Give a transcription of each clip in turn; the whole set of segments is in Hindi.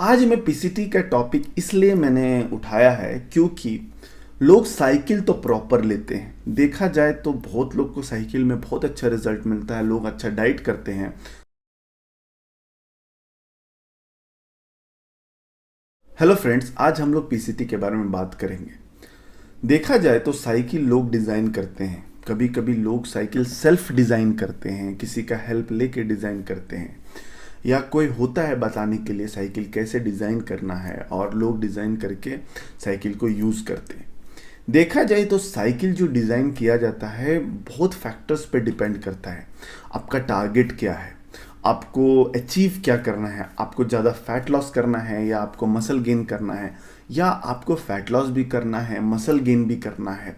आज मैं पीसीटी का टॉपिक इसलिए मैंने उठाया है क्योंकि लोग साइकिल तो प्रॉपर लेते हैं। देखा जाए तो बहुत लोग को साइकिल में बहुत अच्छा रिजल्ट मिलता है, लोग अच्छा डाइट करते हैं। हेलो फ्रेंड्स, आज हम लोग पीसीटी के बारे में बात करेंगे। देखा जाए तो साइकिल लोग डिज़ाइन करते हैं, कभी कभी लोग साइकिल सेल्फ डिज़ाइन करते हैं, किसी का हेल्प लेके डिज़ाइन करते हैं, या कोई होता है बताने के लिए साइकिल कैसे डिज़ाइन करना है और लोग डिज़ाइन करके साइकिल को यूज़ करते हैं। देखा जाए तो साइकिल जो डिज़ाइन किया जाता है बहुत फैक्टर्स पे डिपेंड करता है। आपका टारगेट क्या है, आपको अचीव क्या करना है, आपको ज़्यादा फैट लॉस करना है या आपको मसल गेन करना है, या आपको फैट लॉस भी करना है मसल गेन भी करना है।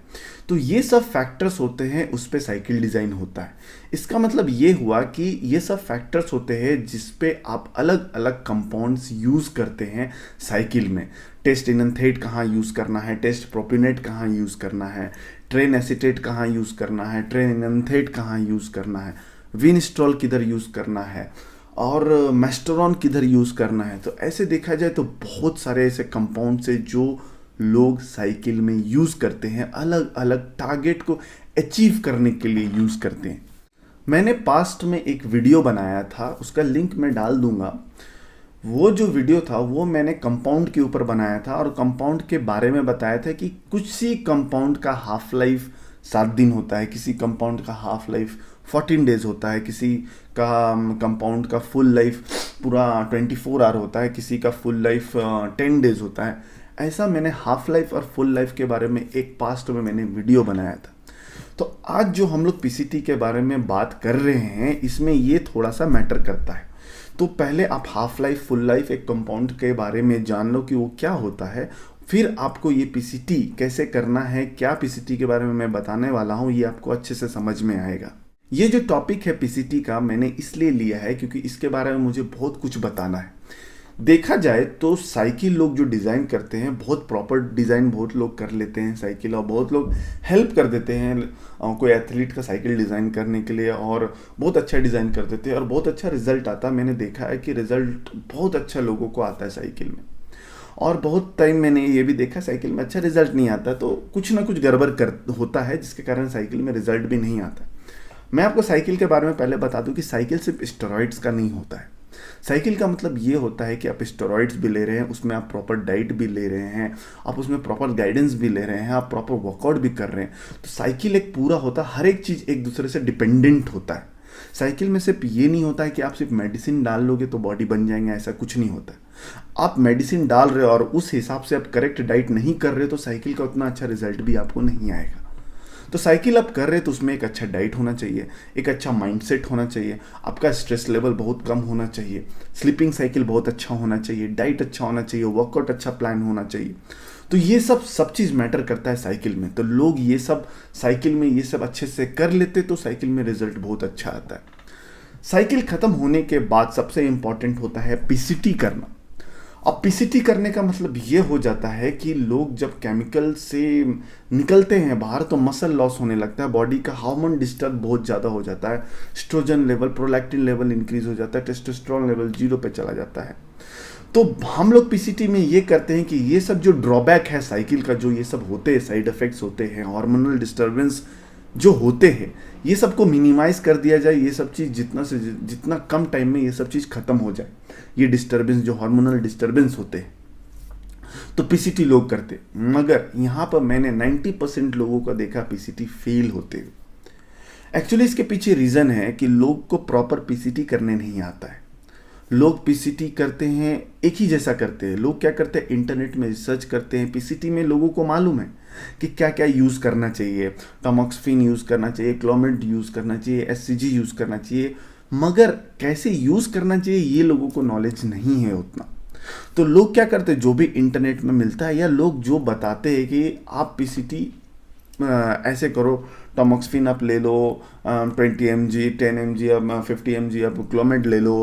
तो ये सब फैक्टर्स होते हैं, उस पे साइकिल डिज़ाइन होता है। इसका मतलब ये हुआ कि ये सब फैक्टर्स होते हैं जिस पे आप अलग अलग कंपाउंड्स यूज़ करते हैं साइकिल में। टेस्ट इनथेट कहाँ यूज़ करना है, टेस्ट प्रोपिनेट कहाँ यूज़ करना है, ट्रेन एसीटेट कहाँ यूज़ करना है, ट्रेन इनथेट कहाँ यूज़ करना है, विनस्ट्रॉल किधर यूज़ करना है, और मेस्टरॉन किधर यूज़ करना है। तो ऐसे देखा जाए तो बहुत सारे ऐसे कंपाउंड्स है जो लोग साइकिल में यूज़ करते हैं, अलग अलग टारगेट को अचीव करने के लिए यूज़ करते हैं। मैंने पास्ट में एक वीडियो बनाया था, उसका लिंक मैं डाल दूंगा। वो जो वीडियो था वो मैंने कंपाउंड के ऊपर बनाया था और कंपाउंड के बारे में बताया था कि कुछ सी कंपाउंड का हाफ लाइफ 7 दिन होता है, किसी कंपाउंड का हाफ लाइफ 14 डेज होता है, किसी का कंपाउंड का फुल लाइफ पूरा 24 आवर होता है, किसी का फुल लाइफ 10 डेज होता है। ऐसा मैंने हाफ लाइफ और फुल लाइफ के बारे में एक पास्ट में मैंने वीडियो बनाया था। तो आज जो हम लोग पीसीटी के बारे में बात कर रहे हैं इसमें ये थोड़ा सा मैटर करता है। तो पहले आप हाफ लाइफ फुल लाइफ एक कंपाउंड के बारे में जान लो कि वो क्या होता है, फिर आपको ये पीसीटी कैसे करना है, क्या पीसीटी के बारे में मैं बताने वाला हूँ, ये आपको अच्छे से समझ में आएगा। ये जो टॉपिक है पीसीटी का मैंने इसलिए लिया है क्योंकि इसके बारे में मुझे बहुत कुछ बताना है। देखा जाए तो साइकिल लोग जो डिज़ाइन करते हैं बहुत प्रॉपर डिज़ाइन बहुत लोग कर लेते हैं साइकिल, और बहुत लोग हेल्प कर देते हैं कोई एथलीट का साइकिल डिज़ाइन करने के लिए, और बहुत अच्छा डिज़ाइन कर देते हैं और बहुत अच्छा रिजल्ट आता है। मैंने देखा है कि रिजल्ट बहुत अच्छा लोगों को आता है साइकिल में। और बहुत टाइम मैंने ये भी देखा साइकिल में अच्छा रिजल्ट नहीं आता, तो कुछ ना कुछ गड़बड़ कर होता है जिसके कारण साइकिल में रिजल्ट भी नहीं आता। मैं आपको साइकिल के बारे में पहले बता दूं कि साइकिल सिर्फ स्टेरॉइड्स का नहीं होता है। साइकिल का मतलब ये होता है कि आप स्टेरॉइड्स भी ले रहे हैं, उसमें आप प्रॉपर डाइट भी ले रहे हैं, आप उसमें प्रॉपर गाइडेंस भी ले रहे हैं, आप प्रॉपर वर्कआउट भी कर रहे हैं। तो साइकिल एक पूरा होता है, हर एक चीज़ एक दूसरे से डिपेंडेंट होता है। साइकिल में सिर्फ ये नहीं होता है कि आप सिर्फ मेडिसिन डाल लोगे तो बॉडी बन जाएंगे, ऐसा कुछ नहीं होता है। आप मेडिसिन डाल रहे हो और उस हिसाब से आप करेक्ट डाइट नहीं कर रहे तो साइकिल का उतना अच्छा रिजल्ट भी आपको नहीं आएगा। तो साइकिल आप कर रहे हैं तो उसमें एक अच्छा डाइट होना चाहिए, एक अच्छा माइंडसेट होना चाहिए, आपका स्ट्रेस लेवल बहुत कम होना चाहिए, स्लीपिंग साइकिल बहुत अच्छा होना चाहिए, डाइट अच्छा होना चाहिए, वर्कआउट अच्छा प्लान होना चाहिए। तो ये सब चीज़ मैटर करता है साइकिल में। तो लोग ये सब साइकिल में ये सब अच्छे से कर लेते तो साइकिल में रिजल्ट बहुत अच्छा आता है। साइकिल ख़त्म होने के बाद सबसे इम्पॉर्टेंट होता है पीसीटी करना। अब पीसीटी करने का मतलब ये हो जाता है कि लोग जब केमिकल से निकलते हैं बाहर तो मसल लॉस होने लगता है, बॉडी का हार्मोन डिस्टर्ब बहुत ज़्यादा हो जाता है, estrogen level prolactin level increase हो जाता है, टेस्टोस्टेरोन लेवल 0 पे चला जाता है। तो हम लोग पीसीटी में ये करते हैं कि ये सब जो ड्रॉबैक है साइकिल का, जो ये सब होते हैं साइड इफेक्ट्स होते हैं, हार्मोनल डिस्टर्बेंस जो होते हैं, ये सब को मिनिमाइज कर दिया जाए। ये सब चीज़ जितना से जितना कम टाइम में ये सब चीज़ खत्म हो जाए, ये डिस्टर्बेंस जो हार्मोनल डिस्टर्बेंस होते हैं, तो पीसीटी लोग करते। मगर यहाँ पर मैंने 90% लोगों का देखा पीसीटी फेल होते हुए। एक्चुअली इसके पीछे रीज़न है कि लोग को प्रॉपर पीसीटी करने नहीं आता है। लोग पीसीटी करते हैं एक ही जैसा करते हैं। लोग क्या करते हैं, इंटरनेट में रिसर्च करते हैं। पीसीटी में लोगों को मालूम है कि क्या क्या यूज़ करना चाहिए, टामोक्सिफिन यूज़ करना चाहिए, क्लोमिड यूज़ करना चाहिए, एससीजी यूज़ करना चाहिए, मगर कैसे यूज़ करना चाहिए ये लोगों को नॉलेज नहीं है उतना। तो लोग क्या करते हैं, जो भी इंटरनेट में मिलता है या लोग जो बताते हैं कि आप पीसीटी ऐसे करो, टॉमॉक्सफिन आप ले लो 20 mg, 10 mg, अब 50 mg आप क्लोमेड ले लो।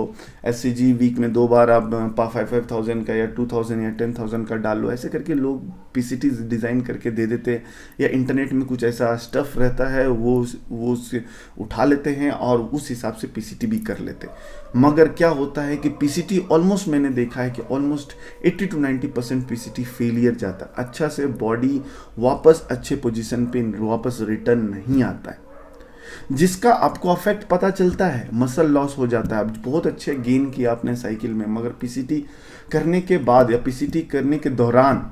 SCG वीक में 2 बार आप 5,000 का या 2,000 या 10,000 का डाल लो। ऐसे करके लोग पीसीटी डिज़ाइन करके दे देते हैं, या इंटरनेट में कुछ ऐसा स्टफ रहता है वो उसे उठा लेते हैं और उस हिसाब से पीसीटी भी कर लेते हैं। मगर क्या होता है कि पीसीटी ऑलमोस्ट मैंने देखा है कि ऑलमोस्ट 80 to 90% पीसीटी फेलियर जाता है, अच्छा से बॉडी वापस अच्छे पोजीशन पे वापस रिटर्न नहीं आता है, जिसका आपको अफेक्ट पता चलता है। मसल लॉस हो जाता है। अब बहुत अच्छे गेन किया आपने साइकिल में, मगर पीसीटी करने के बाद या पीसीटी करने के दौरान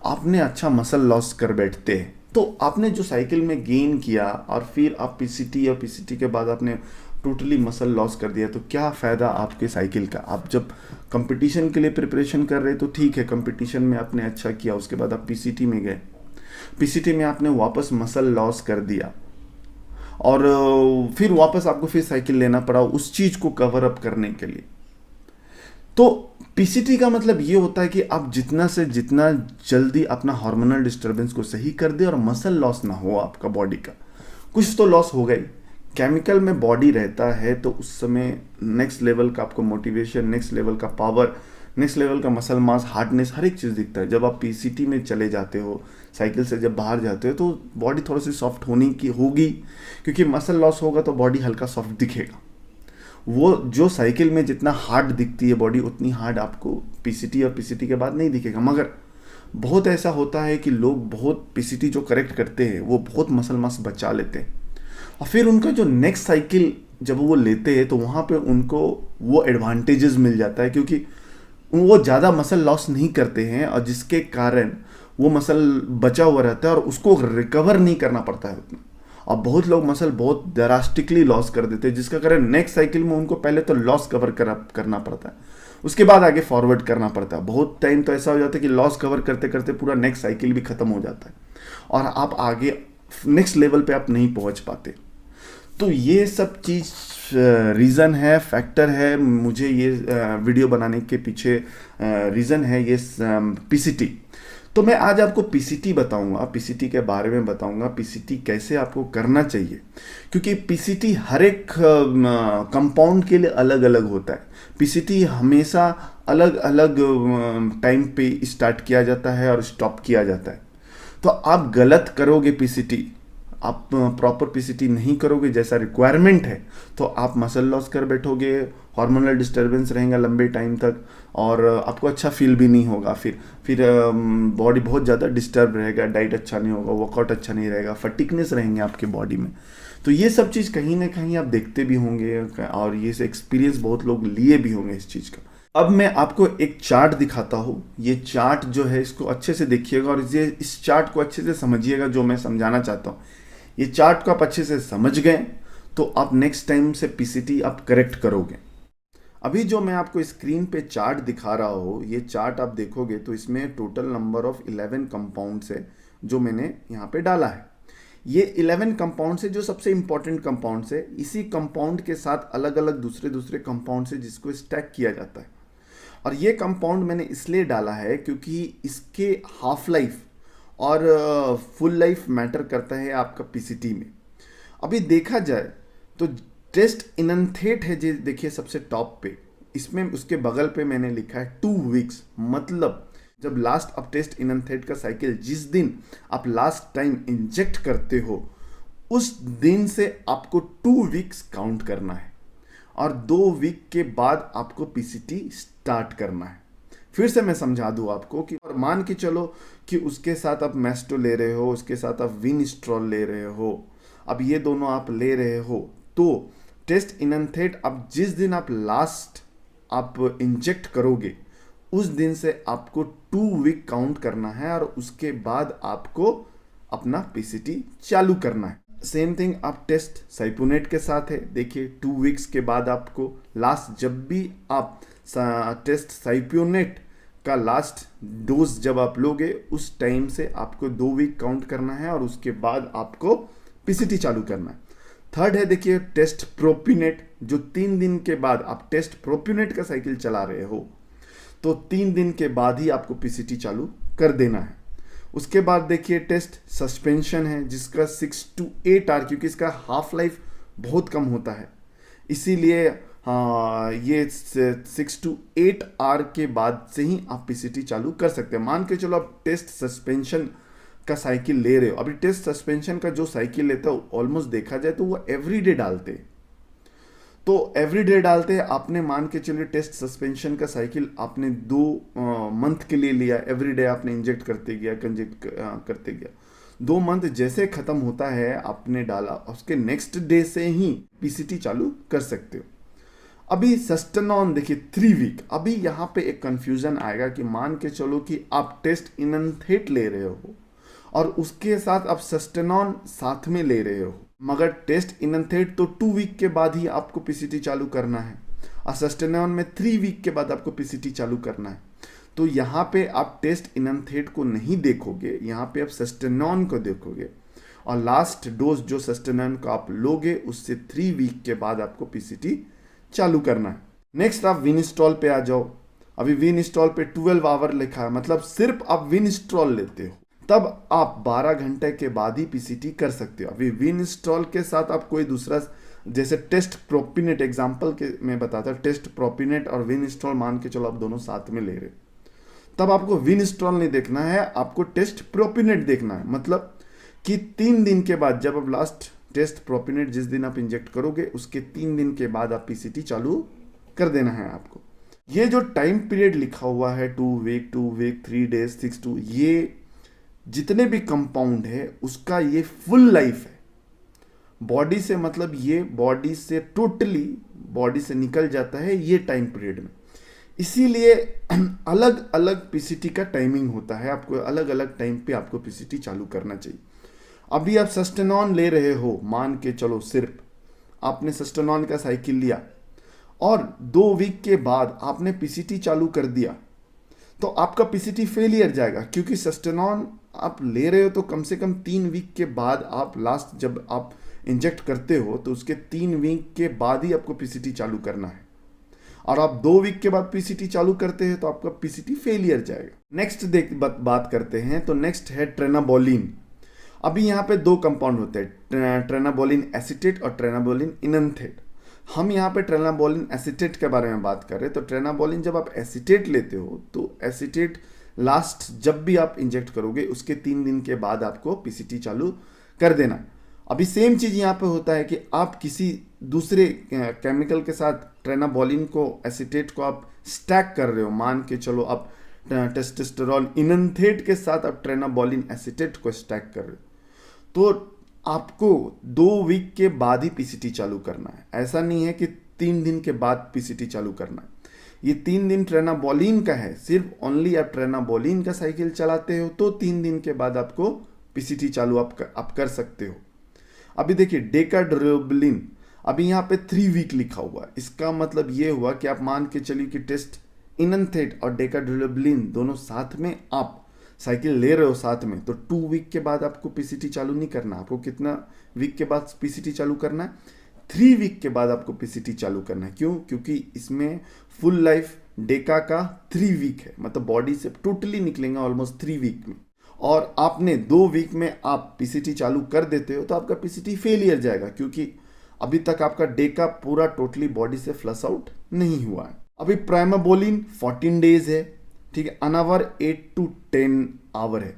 आपने अच्छा मसल लॉस कर बैठते हैं, तो आपने जो साइकिल में गेन किया और फिर आप पीसीटी या पीसीटी के बाद आपने टोटली मसल लॉस कर दिया, तो क्या फ़ायदा आपके साइकिल का। आप जब कंपटीशन के लिए प्रिपरेशन कर रहे तो ठीक है, कंपटीशन में आपने अच्छा किया, उसके बाद आप पीसीटी में गए, पीसीटी में आपने वापस मसल लॉस कर दिया और फिर वापस आपको फिर साइकिल लेना पड़ा उस चीज़ को कवर अप करने के लिए। तो पीसीटी का मतलब ये होता है कि आप जितना से जितना जल्दी अपना हार्मोनल डिस्टर्बेंस को सही कर दे और मसल लॉस ना हो आपका बॉडी का। कुछ तो लॉस हो गई, केमिकल में बॉडी रहता है तो उस समय नेक्स्ट लेवल का आपको मोटिवेशन, नेक्स्ट लेवल का पावर, नेक्स्ट लेवल का मसल मास, हार्डनेस, हर एक चीज़ दिखता है। जब आप पीसीटी में चले जाते हो, साइकिल से जब बाहर जाते हो, तो बॉडी थोड़ी सी सॉफ्ट होने की होगी, क्योंकि मसल लॉस होगा तो बॉडी हल्का सॉफ्ट दिखेगा। वो जो साइकिल में जितना हार्ड दिखती है बॉडी, उतनी हार्ड आपको पीसीटी और पीसीटी के बाद नहीं दिखेगा। मगर बहुत ऐसा होता है कि लोग बहुत पीसीटी जो करेक्ट करते हैं वो बहुत मसल मास बचा लेते हैं, और फिर उनका जो नेक्स्ट साइकिल जब वो लेते हैं तो वहाँ पे उनको वो एडवांटेजेस मिल जाता है, क्योंकि वो ज़्यादा मसल लॉस नहीं करते हैं, और जिसके कारण वो मसल बचा हुआ रहता है और उसको रिकवर नहीं करना पड़ता है उतना। और बहुत लोग मसल बहुत ड्रास्टिकली लॉस कर देते हैं, जिसका कारण नेक्स्ट साइकिल में उनको पहले तो लॉस कवर करना पड़ता है, उसके बाद आगे फॉरवर्ड करना पड़ता है। बहुत टाइम तो ऐसा हो जाता है कि लॉस कवर करते करते पूरा नेक्स्ट साइकिल भी खत्म हो जाता है और आप आगे नेक्स्ट लेवल पे आप नहीं पहुंच पाते। तो ये सब चीज़ रीज़न है, फैक्टर है, मुझे ये वीडियो बनाने के पीछे रीज़न है ये पीसीटी। तो मैं आज आपको पीसीटी बताऊंगा, पीसीटी के बारे में बताऊंगा, पीसीटी कैसे आपको करना चाहिए, क्योंकि पीसीटी हर एक कंपाउंड के लिए अलग अलग होता है। पीसीटी हमेशा अलग अलग टाइम पे स्टार्ट किया जाता है और स्टॉप किया जाता है। तो आप गलत करोगे पीसीटी, आप प्रॉपर पीसीटी नहीं करोगे जैसा रिक्वायरमेंट है, तो आप मसल लॉस कर बैठोगे, हार्मोनल डिस्टर्बेंस रहेगा लंबे टाइम तक, और आपको अच्छा फील भी नहीं होगा। फिर बॉडी बहुत ज़्यादा डिस्टर्ब रहेगा, डाइट अच्छा नहीं होगा, वर्कआउट अच्छा नहीं रहेगा, फटीकनेस रहेंगे आपके बॉडी में। तो ये सब चीज़ कहीं ना कहीं आप देखते भी होंगे और ये से एक्सपीरियंस बहुत लोग लिए भी होंगे इस चीज़ का। अब मैं आपको एक चार्ट दिखाता हूँ। ये चार्ट जो है इसको अच्छे से देखिएगा और इस चार्ट को अच्छे से समझिएगा जो मैं समझाना चाहता हूँ। ये चार्ट को आप अच्छे से समझ गए तो आप नेक्स्ट टाइम से पीसीटी आप करेक्ट करोगे। अभी जो मैं आपको स्क्रीन पे चार्ट दिखा रहा हूँ, ये चार्ट आप देखोगे तो इसमें टोटल नंबर ऑफ 11 कंपाउंड्स है जो मैंने यहाँ पे डाला है। ये 11 कंपाउंड से जो सबसे इंपॉर्टेंट कंपाउंड्स है, इसी कंपाउंड के साथ अलग अलग दूसरे कंपाउंड से जिसको स्टैक किया जाता है। और ये कंपाउंड मैंने इसलिए डाला है क्योंकि इसके हाफ लाइफ और फुल लाइफ मैटर करता है आपका पीसीटी में। अभी देखा जाए तो टेस्ट इनन्थेट है, जो देखिए सबसे टॉप पे, इसमें उसके बगल पे मैंने लिखा है 2 वीक्स। मतलब जब लास्ट आप टेस्ट इनन्थेट का साइकिल, जिस दिन आप लास्ट टाइम इंजेक्ट करते हो, उस दिन से आपको 2 वीक्स काउंट करना है और 2 वीक के बाद आपको पीसीटी स्टार्ट करना है। फिर से मैं समझा दूं आपको कि, और मान के चलो कि उसके साथ आप मेस्टो ले रहे हो, उसके साथ आप विनिस्ट्रॉल ले रहे हो, अब ये दोनों आप ले रहे हो, तो टेस्ट इनन्थेट अब जिस दिन आप लास्ट आप इंजेक्ट करोगे उस दिन से आपको 2 वीक काउंट करना है और उसके बाद आपको अपना पीसीटी चालू करना है। सेम थिंग आप टेस्ट साइपुनेट के साथ है। देखिए 2 वीक्स के बाद आपको लास्ट, जब भी आप टेस्ट साइपुनेट का लास्ट डोज जब आप लोगे उस टाइम से आपको 2 वीक काउंट करना है और उसके बाद आपको पीसीटी चालू करना है। थर्ड है देखिए टेस्ट प्रोपिनेट, जो 3 दिन के बाद आप टेस्ट प्रोपिनेट का साइकिल चला रहे हो तो 3 दिन के बाद ही आपको पीसीटी चालू कर देना है। उसके बाद देखिए टेस्ट सस्पेंशन है जिसका 6 to 8 आवर, क्योंकि इसका हाफ लाइफ बहुत कम होता है, इसीलिए हाँ ये 6 to 8 आवर के बाद से ही आप पीसीटी चालू कर सकते हैं। मान के चलो आप टेस्ट सस्पेंशन का साइकिल ले रहे हो, अभी टेस्ट सस्पेंशन का जो साइकिल लेता है ऑलमोस्ट देखा जाए तो वो एवरीडे डालते हैं, तो एवरीडे डालते हैं। आपने मान के चलिए टेस्ट सस्पेंशन का साइकिल आपने 2 मंथ के लिए लिया, एवरीडे आपने इंजेक्ट करते गया करते गया, 2 मंथ जैसे खत्म होता है आपने डाला, उसके नेक्स्ट डे से ही पीसीटी चालू कर सकते हो। अभी सस्टेनॉन देखिए 3 वीक, अभी यहाँ पे एक कंफ्यूजन आएगा कि मान के चलो कि आप टेस्ट इनथेट ले रहे हो और उसके साथ आप सस्टेनॉन साथ में ले रहे हो, मगर टेस्ट इनथेट तो 2 वीक के बाद ही आपको पीसीटी चालू करना है और सस्टेनॉन में 3 वीक के बाद आपको पीसीटी चालू करना है। तो यहाँ पे आप टेस्ट इनथेट को नहीं देखोगे, यहाँ पे आप सस्टेनॉन को देखोगे और लास्ट डोज जो सस्टेनॉन को आप लोगे उससे 3 वीक के बाद आपको पीसीटी चालू करना है। नेक्स्ट आप विनिस्ट्रॉल पे आ जाओ। अभी विनिस्ट्रॉल पे 12 आवर लिखा है, मतलब सिर्फ आप विनिस्ट्रॉल लेते हो तब आप 12 घंटे के बाद ही पीसीटी कर सकते हो। अभी विनिस्ट्रॉल के साथ आप कोई दूसरा, जैसे टेस्ट प्रोपिनेट एग्जांपल के मैं बताता, टेस्ट प्रोपिनेट और विनिस्ट्रॉल मान के चलो आप दोनों साथ में ले रहे, तब आपको विनिस्ट्रॉल नहीं देखना है, आपको टेस्ट प्रोपिनेट देखना है। मतलब कि 3 दिन के बाद, जब आप लास्ट टेस्ट प्रोपिनेट जिस दिन आप इंजेक्ट करोगे उसके 3 दिन के बाद आप पीसीटी चालू कर देना है आपको। ये जो टाइम पीरियड लिखा हुआ है 2 वीक 3 डेज 6 to, ये जितने भी कंपाउंड है उसका ये फुल लाइफ है बॉडी से, मतलब ये बॉडी से टोटली बॉडी से निकल जाता है ये टाइम पीरियड में। इसीलिए अलग अलग पीसीटी का टाइमिंग होता है, आपको अलग अलग टाइम पे आपको पीसीटी चालू करना चाहिए। अभी आप सस्टेनॉन ले रहे हो, मान के चलो सिर्फ आपने सस्टेनॉन का साइकिल लिया और 2 वीक के बाद आपने पीसीटी चालू कर दिया, तो आपका पीसीटी फेलियर जाएगा, क्योंकि सस्टेनॉन आप ले रहे हो तो कम से कम 3 वीक के बाद आप लास्ट जब आप इंजेक्ट करते हो तो उसके 3 वीक के बाद ही आपको पीसीटी चालू करना है, और आप 2 वीक के बाद पीसीटी चालू करते हैं तो आपका पीसीटी फेलियर जाएगा। नेक्स्ट बात करते हैं, तो नेक्स्ट है ट्रेनाबोलिन। अभी यहाँ पे 2 कंपाउंड होते हैं, ट्रेनाबोलिन एसीटेट और ट्रेनाबोलिन इनथेट। हम यहाँ पे ट्रेनाबोलिन एसीटेट के बारे में बात कर रहे हैं। तो ट्रेनाबोलिन जब आप एसीटेट लेते हो तो एसीटेट लास्ट जब भी आप इंजेक्ट करोगे उसके 3 दिन के बाद आपको पीसीटी चालू कर देना। अभी सेम चीज़ यहाँ पे होता है कि आप किसी दूसरे केमिकल के साथ ट्रेनाबोलिन को एसीटेट को आप स्टैक कर रहे हो, मान के चलो आप टेस्टोस्टेरोन इनथेट के साथ आप ट्रेनाबोलिन एसीटेट को स्टैक कर रहे हो, तो आपको 2 वीक के बाद ही पीसीटी चालू करना है। ऐसा नहीं है कि 3 दिन के बाद पीसीटी चालू करना है। ये 3 दिन ट्रेनाबोलिन का है, सिर्फ ओनली आप ट्रेनाबोलिन का साइकिल चलाते हो तो 3 दिन के बाद आपको पीसीटी चालू आप कर सकते हो। अभी देखिए डेकाड्रोलिन, अभी यहाँ पे 3 वीक लिखा हुआ है, इसका मतलब ये हुआ कि आप मान के चलिए कि टेस्ट इनथेट और डेकाड्रोलिन दोनों साथ में आप साइकिल ले रहे हो साथ में, तो 2 वीक के बाद आपको पीसीटी चालू नहीं करना। आपको कितना वीक के बाद पीसीटी चालू करना है? 3 वीक के बाद आपको पीसीटी चालू करना है। क्यों? क्योंकि इसमें फुल लाइफ डेका का 3 वीक है, मतलब बॉडी से टोटली निकलेंगे ऑलमोस्ट 3 वीक में, और आपने 2 वीक में आप पीसीटी चालू कर देते हो तो आपका पीसीटी फेलियर जाएगा, क्योंकि अभी तक आपका डेका पूरा टोटली बॉडी से फ्लश आउट नहीं हुआ है। अभी प्राइमाबोलिन 14 डेज है, ठीक है, अनआवर 8 to 10 आवर है।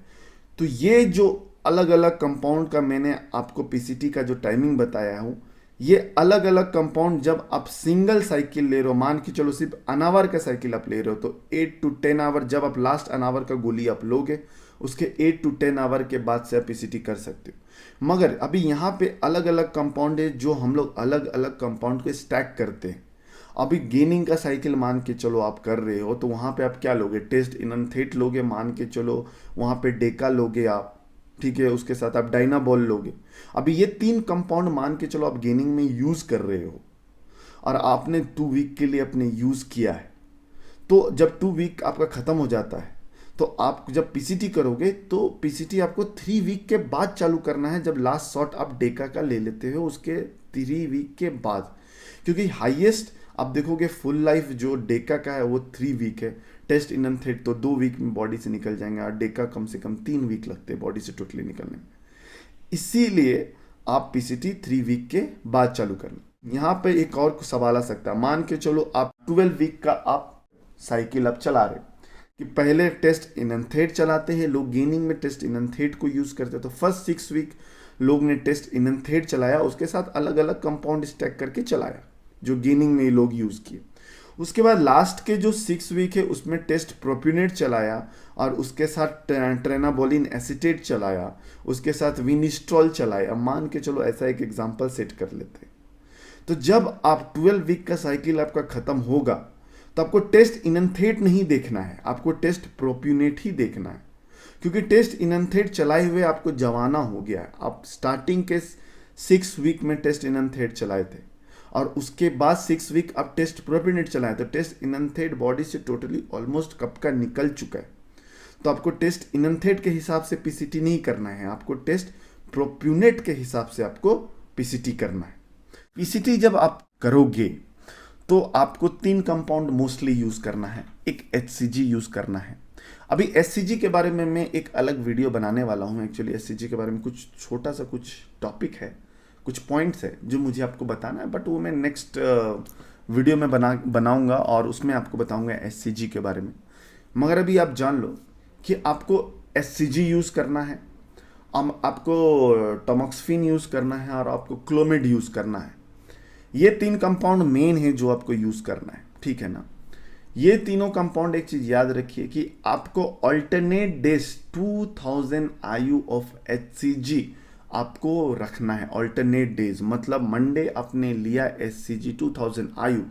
तो ये जो अलग अलग कंपाउंड का मैंने आपको पीसीटी का जो टाइमिंग बताया हूँ, ये अलग अलग कंपाउंड जब आप सिंगल साइकिल ले रहे हो, मान के चलो सिर्फ अनावर का साइकिल आप ले रहे हो, तो 8 to 10 आवर जब आप लास्ट अनावर का गोली आप लोगे उसके 8 to 10 आवर के बाद से आप पीसीटी कर सकते हो। मगर अभी यहाँ पे अलग अलग कंपाउंड है जो हम लोग अलग अलग कंपाउंड को स्टैक करते हैं। अभी गेनिंग का साइकिल मान के चलो आप कर रहे हो, तो वहाँ पे आप क्या लोगे? टेस्ट इनथेट लोगे, मान के चलो वहाँ पे डेका लोगे आप, ठीक है, उसके साथ आप डायनाबॉल लोगे। अभी ये 3 कंपाउंड मान के चलो आप गेनिंग में यूज़ कर रहे हो और आपने 2 वीक के लिए अपने यूज़ किया है, तो जब 2 वीक आपका ख़त्म हो जाता है तो आप जब पीसीटी करोगे तो पीसीटी आपको 3 वीक के बाद चालू करना है, जब लास्ट शॉट आप डेका का ले लेते हो उसके 3 वीक के बाद, क्योंकि हाईएस्ट आप देखोगे फुल लाइफ जो डेका का है वो 3 वीक है, टेस्ट इनथेड तो 2 वीक में बॉडी से निकल जाएंगे, और डेका कम से कम 3 वीक लगते हैं बॉडी से टोटली निकलने में। इसीलिए आप पीसीटी 3 वीक के बाद चालू करना। यहाँ पे एक और सवाल आ सकता है, मान के चलो आप 12 वीक का आप साइकिल अब चला रहे, कि पहले टेस्ट इनथेड चलाते हैं लोग, गेनिंग में टेस्ट इनथेड को यूज करते हैं। तो फर्स्ट 6 वीक लोग ने टेस्ट इनथेड चलाया, उसके साथ अलग अलग कंपाउंड स्टैक करके चलाया जो गेनिंग में लोग यूज किए। उसके बाद लास्ट के जो 6 वीक है उसमें टेस्ट प्रोप्यूनेट चलाया, और उसके साथ ट्रेनाबोलिन एसीटेट चलाया, उसके साथ विनिस्ट्रॉल चलाया। मान के चलो ऐसा एक एग्जांपल सेट कर लेते हैं। तो जब आप 12 वीक का साइकिल आपका खत्म होगा तो आपको टेस्ट इनथेड नहीं देखना है, आपको टेस्ट प्रोप्यूनेट ही देखना है, क्योंकि टेस्ट इनथेड चलाए हुए आपको जवाना हो गया है। आप स्टार्टिंग के 6 वीक में टेस्ट इनथेड चलाए थे, और उसके बाद 6 वीक आप टेस्ट प्रोप्यूनेट चलाए, तो टेस्ट इनथेड बॉडी से टोटली ऑलमोस्ट कब का निकल चुका है। तो आपको टेस्ट इनथेड के हिसाब से पीसीटी नहीं करना है, आपको टेस्ट प्रोप्यूनेट के हिसाब से आपको पीसीटी करना है। पीसीटी जब आप करोगे तो आपको 3 कंपाउंड मोस्टली यूज करना है। एक एचसीजी यूज करना है। अभी एचसीजी के बारे में मैं एक अलग वीडियो बनाने वाला हूँ। एक्चुअली एचसीजी के बारे में कुछ छोटा सा कुछ टॉपिक है, कुछ पॉइंट्स है जो मुझे आपको बताना है, बट वो मैं नेक्स्ट वीडियो में बनाऊंगा और उसमें आपको बताऊंगा एचसीजी के बारे में। मगर अभी आप जान लो कि आपको एचसीजी यूज़ करना है, आपको टमॉक्सफिन यूज़ करना है, और आपको क्लोमिड यूज़ करना है। ये 3 कंपाउंड मेन है जो आपको यूज़ करना है, ठीक है ना। ये तीनों कंपाउंड, एक चीज़ याद रखिए कि आपको alternate days 2000 IU of HCG आपको रखना है। अल्टरनेट डेज मतलब मंडे आपने लिया HCG 2000 IU,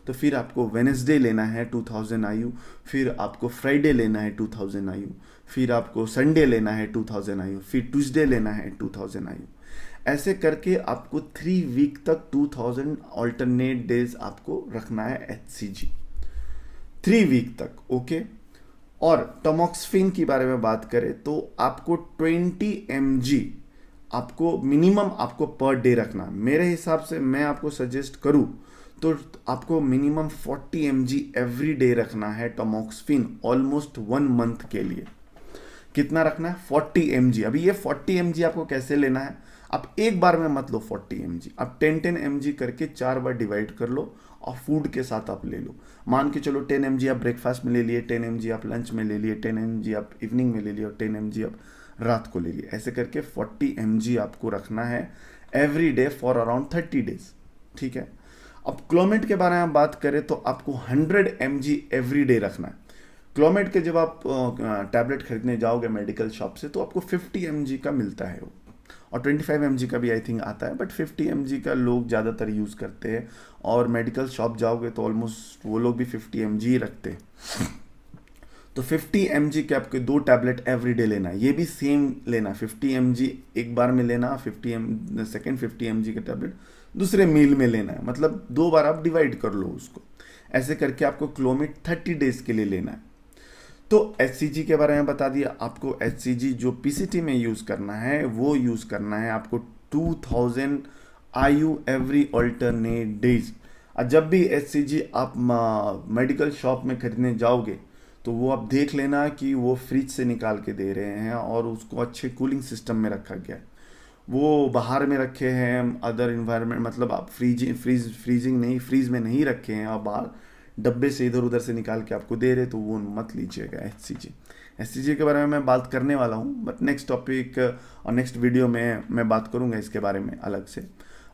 तो फिर आपको वेनेसडे लेना है 2000 IU, फिर आपको फ्राइडे लेना है 2000 IU, फिर आपको संडे लेना है 2000 IU, फिर ट्यूसडे लेना है 2000 IU। ऐसे करके आपको 3 वीक तक 2000 अल्टरनेट डेज आपको रखना है HCG 3 वीक तक, ओके। और टमॉक्सफिन की बारे में बात करें तो आपको 20 mg आपको मिनिमम आपको पर डे रखना। मेरे हिसाब से मैं आपको सजेस्ट करूं तो आपको मिनिमम 40 mg एवरी डे रखना है टमॉक्सफिन, ऑलमोस्ट 1 मंथ के लिए। कितना रखना है? 40 mg। अभी ये 40 mg आपको कैसे लेना है, आप एक बार में मत लो 40 mg, आप 10 mg करके 4 बार डिवाइड कर लो और फूड के साथ आप ले लो। मान के चलो 10 mg आप ब्रेकफास्ट में ले लिए, 10 mg आप लंच में ले लिए, 10 mg आप इवनिंग में ले लिए, और 10 mg आप रात को ले लिए। ऐसे करके 40 mg आपको रखना है every day for around 30 days, ठीक है। अब क्लोमिड के बारे में बात करें तो आपको 100 mg एवरी डे रखना है। क्लोमिड के जब आप टैबलेट खरीदने जाओगे मेडिकल शॉप से तो आपको 50 mg का मिलता है वो, और 25 mg का भी आई थिंक आता है, बट 50 mg का लोग ज़्यादातर यूज़ करते हैं। और मेडिकल शॉप जाओगे तो ऑलमोस्ट वो लोग भी 50 mg ही रखते हैं। तो 50 mg के आपके 2 टैबलेट एवरी डे लेना है। ये भी सेम लेना, 50 mg एक बार में लेना, 50 mg का टैबलेट दूसरे मील में लेना है, मतलब 2 बार आप डिवाइड कर लो उसको। ऐसे करके आपको क्लोमिड 30 डेज के लिए लेना है। तो HCG के बारे में बता दिया। आपको HCG जो PCT में यूज़ करना है वो यूज़ करना है आपको 2000 IU एवरी अल्टरनेट डेज। और जब भी HCG आप मेडिकल शॉप में खरीदने जाओगे तो वो आप देख लेना कि वो फ्रिज से निकाल के दे रहे हैं और उसको अच्छे कूलिंग सिस्टम में रखा गया है। वो बाहर में रखे हैं अदर इन्वायरमेंट, मतलब आप फ्रीज में नहीं रखे हैं, आप बाहर डब्बे से इधर उधर से निकाल के आपको दे रहे, तो वो मत लीजिएगा। HCG के बारे में मैं बात करने वाला हूँ, बट नेक्स्ट टॉपिक और नेक्स्ट वीडियो में मैं बात करूँगा इसके बारे में अलग से।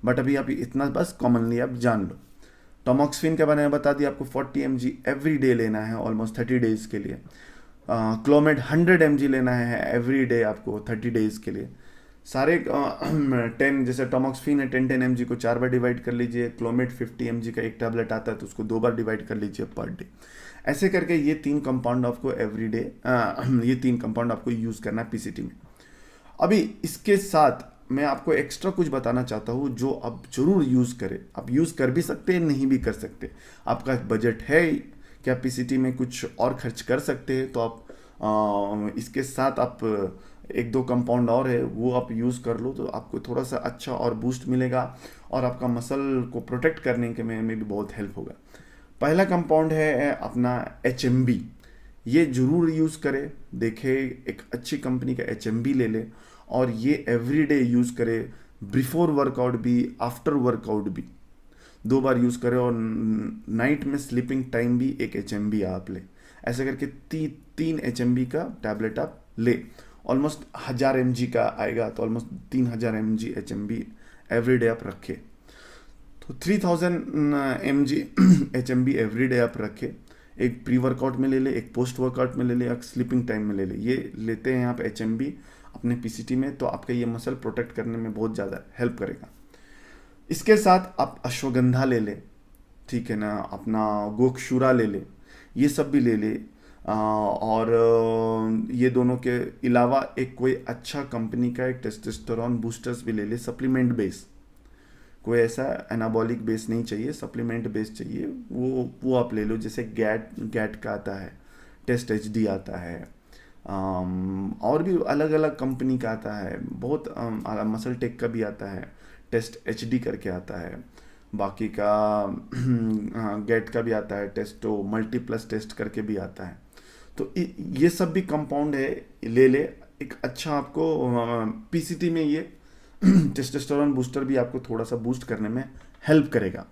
बट अभी आप इतना बस कॉमनली आप जान लो। टमॉक्सफिन के बारे में बता दिया, आपको 40 mg एवरी डे लेना है ऑलमोस्ट 30 डेज के लिए। क्लोमिड 100 mg लेना है एवरी डे आपको 30 डेज के लिए। सारे 10 जैसे टमॉक्सफिन है 10 mg को 4 बार डिवाइड कर लीजिए। क्लोमिड 50 mg का एक टैबलेट आता है तो उसको 2 बार डिवाइड कर लीजिए पर डे। ऐसे करके ये 3 कंपाउंड आपको एवरी डे ये 3 कंपाउंड आपको यूज़ करना है PCT में। अभी इसके साथ मैं आपको एक्स्ट्रा कुछ बताना चाहता हूँ जो आप जरूर यूज़ करें। आप यूज़ कर भी सकते हैं, नहीं भी कर सकते। आपका बजट है क्या PCT में कुछ और खर्च कर सकते हैं तो आप इसके साथ आप 1-2 कंपाउंड और है वो आप यूज़ कर लो, तो आपको थोड़ा सा अच्छा और बूस्ट मिलेगा और आपका मसल को प्रोटेक्ट करने के में भी बहुत हेल्प होगा। पहला कंपाउंड है अपना HMB। ये ज़रूर यूज़ करें। देखें एक अच्छी कंपनी का HMB ले ले और ये एवरीडे यूज़ करे, बिफोर वर्कआउट भी आफ्टर वर्कआउट भी 2 बार यूज़ करें। और नाइट में स्लीपिंग टाइम भी एक HMB आप ले। ऐसे करके 3 HMB का टैबलेट आप ले, ऑलमोस्ट 1000 mg का आएगा, तो ऑलमोस्ट 3000 mg HMB एवरीडे आप रखें। तो 3000 mg HMB एवरीडे आप रखें। एक प्री वर्कआउट में ले ले, एक पोस्ट वर्कआउट में ले ले, एक स्लीपिंग टाइम में ले ले। ये लेते हैं आप HMB अपने PCT में, तो आपका ये मसल प्रोटेक्ट करने में बहुत ज़्यादा हेल्प करेगा। इसके साथ आप अश्वगंधा ले ले, ठीक है ना, अपना गोक्षूरा ले ले, ये सब भी ले ले। और ये दोनों के अलावा एक कोई अच्छा कंपनी का एक टेस्टोस्टेरोन बूस्टर्स भी ले ले, सप्लीमेंट बेस। कोई ऐसा एनाबॉलिक बेस नहीं चाहिए, सप्लीमेंट बेस चाहिए, वो आप ले लो। जैसे गैट का आता है, टेस्ट HD आता है, और भी अलग अलग कंपनी का आता है, बहुत मसल टेक का भी आता है, टेस्ट HD करके आता है। बाकी का गेट का भी आता है, टेस्टो मल्टीप्लस टेस्ट करके भी आता है। तो ये सब भी कंपाउंड है, ले ले। एक अच्छा आपको PCT में ये टेस्टोस्टेरोन बूस्टर भी आपको थोड़ा सा बूस्ट करने में हेल्प करेगा।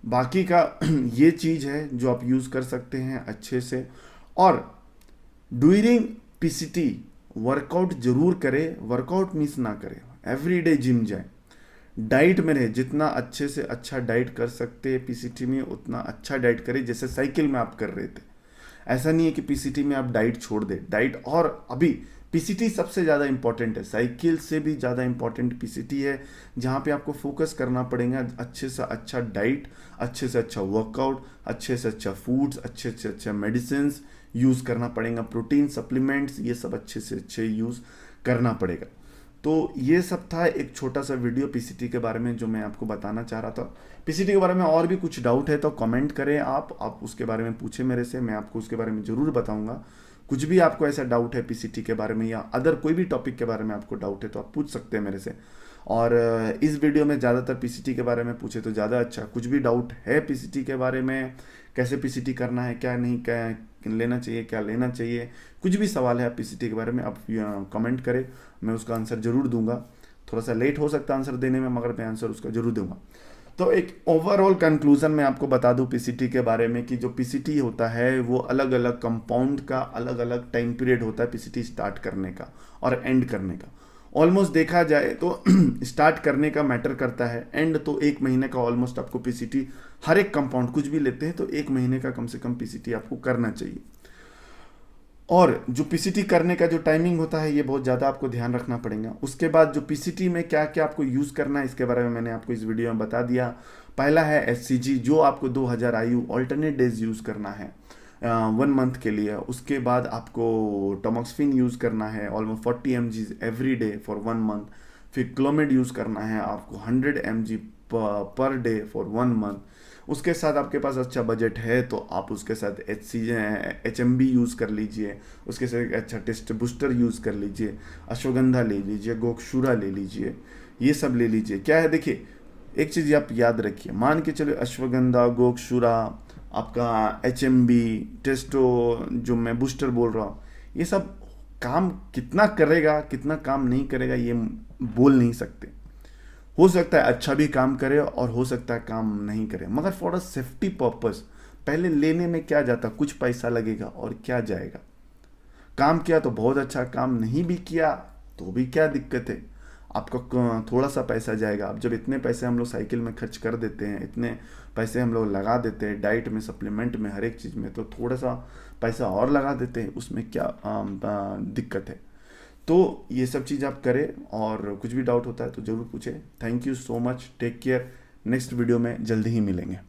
बाकी का ये चीज़ है जो आप यूज़ कर सकते हैं अच्छे से। और ड्यूरिंग PCT वर्कआउट जरूर करें, वर्कआउट मिस ना करें, एवरीडे जिम जाए, डाइट में रहे, जितना अच्छे से अच्छा डाइट कर सकते हैं PCT में उतना अच्छा डाइट करें, जैसे साइकिल में आप कर रहे थे। ऐसा नहीं है कि PCT में आप डाइट छोड़ दे, डाइट और अभी PCT सबसे ज़्यादा इंपॉर्टेंट है, साइकिल से भी ज़्यादा इंपॉर्टेंट PCT है, जहाँ पे आपको फोकस करना पड़ेगा अच्छे से अच्छा डाइट, अच्छे से अच्छा वर्कआउट, अच्छे से अच्छा फूड्स, अच्छे से अच्छा मेडिसिन यूज़ करना पड़ेगा, प्रोटीन सप्लीमेंट्स, ये सब अच्छे से अच्छे यूज़ करना पड़ेगा। तो ये सब था एक छोटा सा वीडियो PCT के बारे में जो मैं आपको बताना चाह रहा था। PCT के बारे में और भी कुछ डाउट है तो कमेंट करें, आप उसके बारे में पूछें मेरे से, मैं आपको उसके बारे में ज़रूर बताऊंगा। कुछ भी आपको ऐसा डाउट है PCT के बारे में या अदर कोई भी टॉपिक के बारे में आपको डाउट है तो आप पूछ सकते हैं मेरे से। और इस वीडियो में ज़्यादातर PCT के बारे में पूछे तो ज़्यादा अच्छा। कुछ भी डाउट है PCT के बारे में, कैसे PCT करना है, क्या नहीं, क्या लेना चाहिए, क्या लेना चाहिए, कुछ भी सवाल है PCT के बारे में आप कमेंट करें, मैं उसका आंसर ज़रूर दूंगा। थोड़ा सा लेट हो सकता है आंसर देने में, मगर मैं आंसर उसका ज़रूर दूंगा। तो एक ओवरऑल कंक्लूजन मैं आपको बता दूं PCT के बारे में कि जो PCT होता है वो अलग अलग कंपाउंड का अलग अलग टाइम पीरियड होता है PCT स्टार्ट करने का और एंड करने का। ऑलमोस्ट देखा जाए तो स्टार्ट करने का मैटर करता है, एंड तो 1 महीने का ऑलमोस्ट आपको PCT, हर एक कंपाउंड कुछ भी लेते हैं तो 1 महीने का कम से कम PCT आपको करना चाहिए। और जो PCT करने का जो टाइमिंग होता है ये बहुत ज़्यादा आपको ध्यान रखना पड़ेगा। उसके बाद जो PCT में क्या क्या आपको यूज़ करना है इसके बारे में मैंने आपको इस वीडियो में बता दिया। पहला है HCG, जो आपको 2000 IU ऑल्टरनेट डेज यूज़ करना है 1 मंथ के लिए। उसके बाद आपको टमोक्सिफिन यूज़ करना है almost 40 mg every day for 1 month. फिर क्लोमिड यूज़ करना है आपको 100 mg per day for 1 month. उसके साथ आपके पास अच्छा बजट है तो आप उसके साथ HMB यूज़ कर लीजिए, उसके साथ एक अच्छा टेस्ट बूस्टर यूज़ कर लीजिए, अश्वगंधा ले लीजिए, गोक्षूरा ले लीजिए, ये सब ले लीजिए। क्या है, देखिए एक चीज़ आप याद रखिए, मान के चलो अश्वगंधा, गोक्षूरा, आपका HMB, टेस्टो जो मैं बूस्टर बोल रहा हूँ, ये सब काम कितना करेगा कितना काम नहीं करेगा ये बोल नहीं सकते। हो सकता है अच्छा भी काम करे और हो सकता है काम नहीं करे, मगर फॉर अ सेफ्टी पर्पस पहले लेने में क्या जाता, कुछ पैसा लगेगा और क्या जाएगा। काम किया तो बहुत अच्छा, काम नहीं भी किया तो भी क्या दिक्कत है, आपका थोड़ा सा पैसा जाएगा। अब जब इतने पैसे हम लोग साइकिल में खर्च कर देते हैं, इतने पैसे हम लोग लगा देते हैं डाइट में, सप्लीमेंट में, हर एक चीज़ में, तो थोड़ा सा पैसा और लगा देते हैं, उसमें क्या दिक्कत है। तो ये सब चीज़ आप करें और कुछ भी डाउट होता है तो ज़रूर पूछें। Thank you so much, take care. Next video में जल्दी ही मिलेंगे।